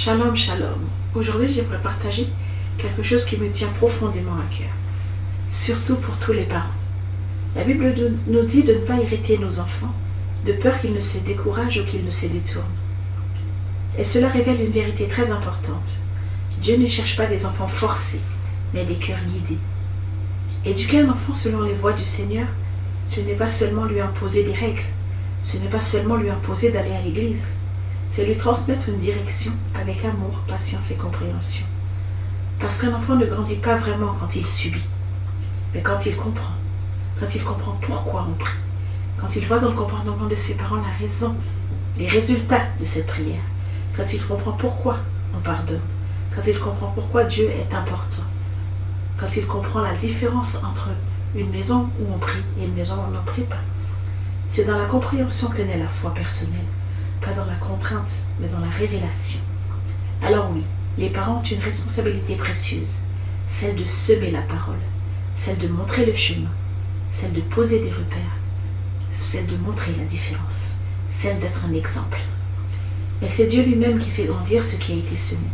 Shalom, shalom. Aujourd'hui, j'aimerais partager quelque chose qui me tient profondément à cœur, surtout pour tous les parents. La Bible nous dit de ne pas irriter nos enfants, de peur qu'ils ne se découragent ou qu'ils ne se détournent. Et cela révèle une vérité très importante. Dieu ne cherche pas des enfants forcés, mais des cœurs guidés. Éduquer un enfant selon les voies du Seigneur, ce n'est pas seulement lui imposer des règles, ce n'est pas seulement lui imposer d'aller à l'église, c'est lui transmettre une direction avec amour, patience et compréhension. Parce qu'un enfant ne grandit pas vraiment quand il subit, mais quand il comprend pourquoi on prie, quand il voit dans le comportement de ses parents la raison, les résultats de cette prière, quand il comprend pourquoi on pardonne, quand il comprend pourquoi Dieu est important, quand il comprend la différence entre une maison où on prie et une maison où on ne prie pas. C'est dans la compréhension que naît la foi personnelle, pas dans la contrainte, mais dans la révélation. Alors oui, les parents ont une responsabilité précieuse, celle de semer la parole, celle de montrer le chemin, celle de poser des repères, celle de montrer la différence, celle d'être un exemple. Mais c'est Dieu lui-même qui fait grandir ce qui a été semé.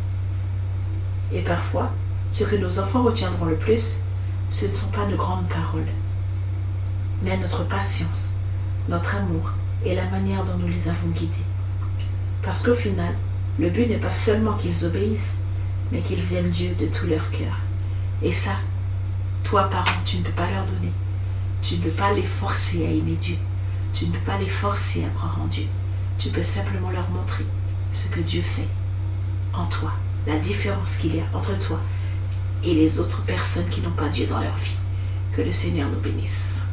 Et parfois, ce que nos enfants retiendront le plus, ce ne sont pas nos grandes paroles, mais notre patience, notre amour et la manière dont nous les avons guidés. Parce qu'au final, le but n'est pas seulement qu'ils obéissent, mais qu'ils aiment Dieu de tout leur cœur. Et ça, toi parent, tu ne peux pas leur donner. Tu ne peux pas les forcer à aimer Dieu. Tu ne peux pas les forcer à croire en Dieu. Tu peux simplement leur montrer ce que Dieu fait en toi, la différence qu'il y a entre toi et les autres personnes qui n'ont pas Dieu dans leur vie. Que le Seigneur nous bénisse.